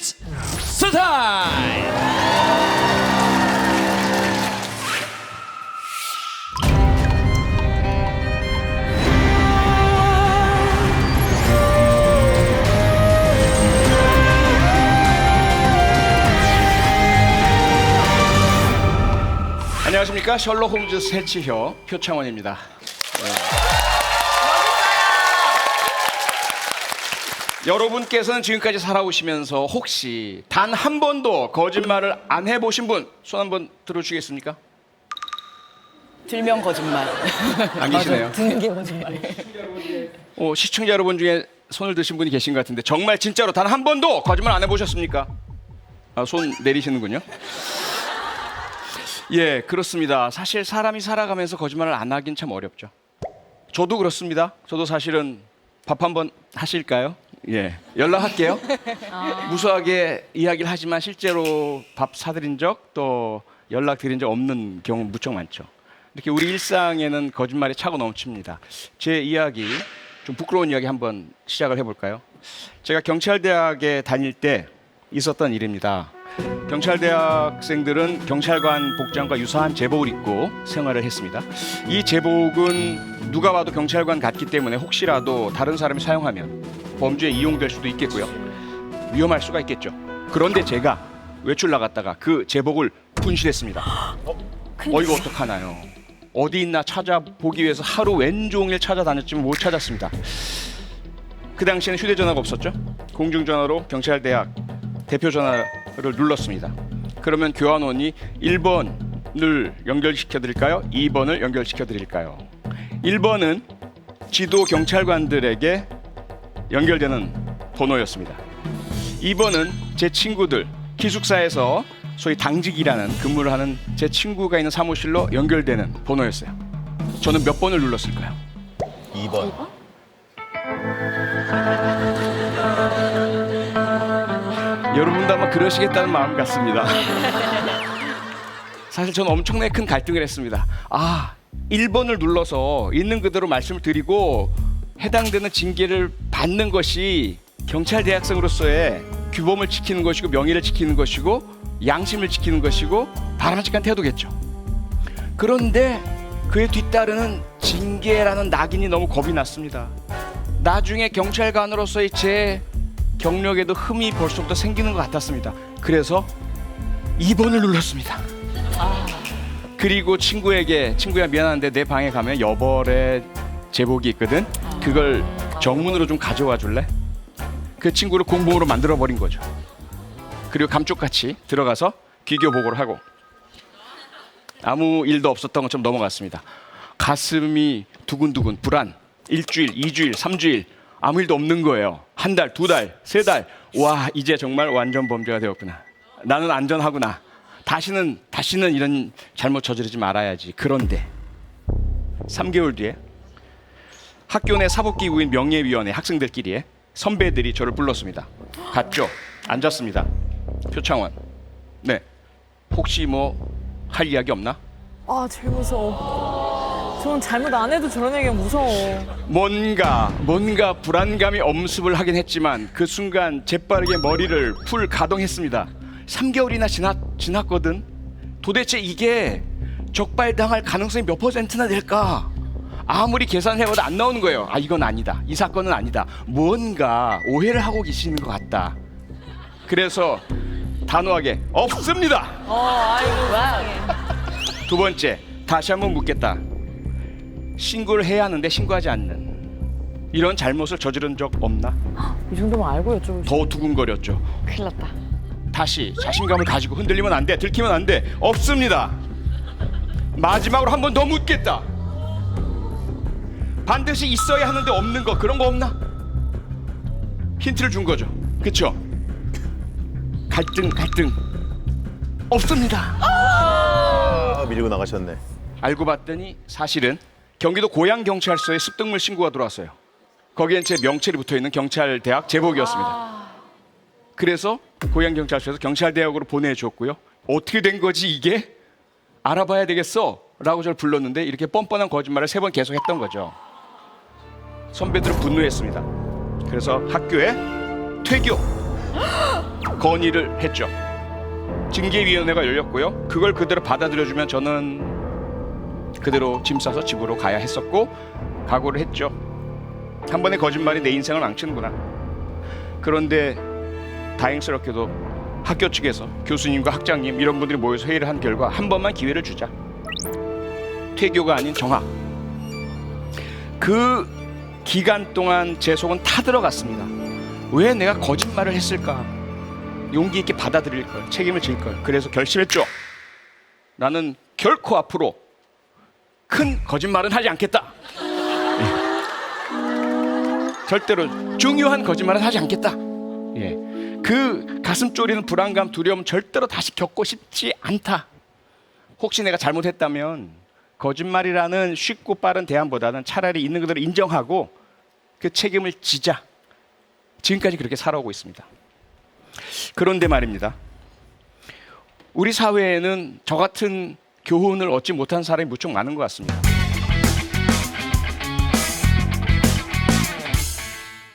It's 스타일. 안녕하십니까, 셜록 홈즈 새치혀 표창원입니다. 여러분께서는 지금까지 살아오시면서 혹시 단 한 번도 거짓말을 안 해보신 분 손 한번 들어주시겠습니까? 들면 거짓말. 안 계시네요. 듣는 게 거짓말. 시청자 여러분 중에 손을 드신 분이 계신 것 같은데 정말 진짜로 단 한 번도 거짓말 안 해보셨습니까? 손 내리시는군요. 예, 그렇습니다. 사실 사람이 살아가면서 거짓말을 안 하긴 참 어렵죠. 저도 그렇습니다. 저도 사실은 밥 한번 하실까요? 예, 연락할게요. 무수하게 이야기를 하지만 실제로 밥 사드린 적 또 연락드린 적 없는 경우 무척 많죠. 이렇게 우리 일상에는 거짓말이 차고 넘칩니다. 제 이야기, 좀 부끄러운 이야기 한번 시작을 해볼까요? 제가 경찰대학에 다닐 때 있었던 일입니다. 경찰대학생들은 경찰관 복장과 유사한 제복을 입고 생활을 했습니다. 이 제복은 누가 봐도 경찰관 같기 때문에 혹시라도 다른 사람이 사용하면 범죄에 이용될 수도 있겠고요. 위험할 수가 있겠죠. 그런데 제가 외출 나갔다가 그 제복을 분실했습니다. 이거 어떡하나요? 어디 있나 찾아보기 위해서 하루 왼종일 찾아다녔지만 못 찾았습니다. 그 당시에는 휴대전화가 없었죠. 공중전화로 경찰대학 대표전화를 눌렀습니다. 그러면 교환원이 1번을 연결시켜드릴까요? 2번을 연결시켜드릴까요? 1번은 지도 경찰관들에게 연결되는 번호였습니다. 2번은 제 친구들, 기숙사에서 소위 당직이라는 근무를 하는 제 친구가 있는 사무실로 연결되는 번호였어요. 저는 몇 번을 눌렀을까요? 2번. 여러분도 아마 그러시겠다는 마음 같습니다. 사실 저는 엄청나게 큰 갈등을 했습니다. 1번을 눌러서 있는 그대로 말씀을 드리고 해당되는 징계를 받는 것이 경찰 대학생으로서의 규범을 지키는 것이고 명예를 지키는 것이고 양심을 지키는 것이고 바람직한 태도겠죠. 그런데 그에 뒤따르는 징계라는 낙인이 너무 겁이 났습니다. 나중에 경찰관으로서의 제 경력에도 흠이 벌써부터 생기는 것 같았습니다. 그래서 2번을 눌렀습니다. 그리고 친구야 미안한데 내 방에 가면 여벌의 제복이 있거든. 그걸 정문으로 좀 가져와 줄래? 그 친구를 공범으로 만들어버린 거죠. 그리고 감쪽같이 들어가서 귀교 보고를 하고 아무 일도 없었던 것처럼 넘어갔습니다. 가슴이 두근두근 불안. 1주일, 2주일, 3주일 아무 일도 없는 거예요. 한 달, 2달, 3달. 와, 이제 정말 완전 범죄가 되었구나. 나는 안전하구나. 다시는 이런 잘못 저지르지 말아야지. 그런데 3개월 뒤에 학교 내 사법기구인 명예위원회 학생들끼리에 선배들이 저를 불렀습니다. 갔죠. 앉았습니다. 표창원. 네. 혹시 할 이야기 없나? 제일 무서워. 저는 잘못 안 해도 저런 얘기가 무서워. 뭔가 불안감이 엄습을 하긴 했지만 그 순간 재빠르게 머리를 풀 가동했습니다. 3개월이나 지났거든. 도대체 이게 적발당할 가능성이 몇 %나 될까? 아무리 계산해봐도 안 나오는 거예요. 이건 아니다. 이 사건은 아니다. 뭔가 오해를 하고 계시는 것 같다. 그래서 단호하게 없습니다. 두 번째, 다시 한번 묻겠다. 신고를 해야 하는데 신고하지 않는 이런 잘못을 저지른 적 없나? 이 정도면 알고 여쭤보시. 더 두근거렸죠. 큰일 났다. 다시 자신감을 가지고 흔들리면 안 돼, 들키면 안 돼. 없습니다. 마지막으로 한 번 더 묻겠다. 반드시 있어야 하는데 없는 거, 그런 거 없나? 힌트를 준 거죠. 그렇죠? 갈등 없습니다. 밀고 나가셨네. 알고 봤더니 사실은 경기도 고양경찰서에 습득물 신고가 들어왔어요. 거기엔 제 명찰이 붙어있는 경찰대학 제복이었습니다. 그래서 고양경찰서에서 경찰대학으로 보내줬고요. 어떻게 된 거지 이게? 알아봐야 되겠어 라고 저를 불렀는데 이렇게 뻔뻔한 거짓말을 3번 계속 했던 거죠. 선배들은 분노했습니다. 그래서 학교에 퇴교. 건의를 했죠. 징계위원회가 열렸고요. 그걸 그대로 받아들여주면 저는 그대로 짐 싸서 집으로 가야 했었고 각오를 했죠. 한 번의 거짓말이 내 인생을 망치는구나. 그런데 다행스럽게도 학교 측에서 교수님과 학장님 이런 분들이 모여서 회의를 한 결과 한 번만 기회를 주자. 퇴교가 아닌 정학. 그 기간 동안 제 속은 타들어갔습니다. 왜 내가 거짓말을 했을까? 용기 있게 받아들일 걸, 책임을 질 걸. 그래서 결심했죠. 나는 결코 앞으로 큰 거짓말은 하지 않겠다. 절대로 중요한 거짓말은 하지 않겠다. 예. 그 가슴 졸이는 불안감, 두려움 절대로 다시 겪고 싶지 않다. 혹시 내가 잘못했다면 거짓말이라는 쉽고 빠른 대안보다는 차라리 있는 그대로 인정하고 그 책임을 지자. 지금까지 그렇게 살아오고 있습니다. 그런데 말입니다. 우리 사회에는 저 같은 교훈을 얻지 못한 사람이 무척 많은 것 같습니다.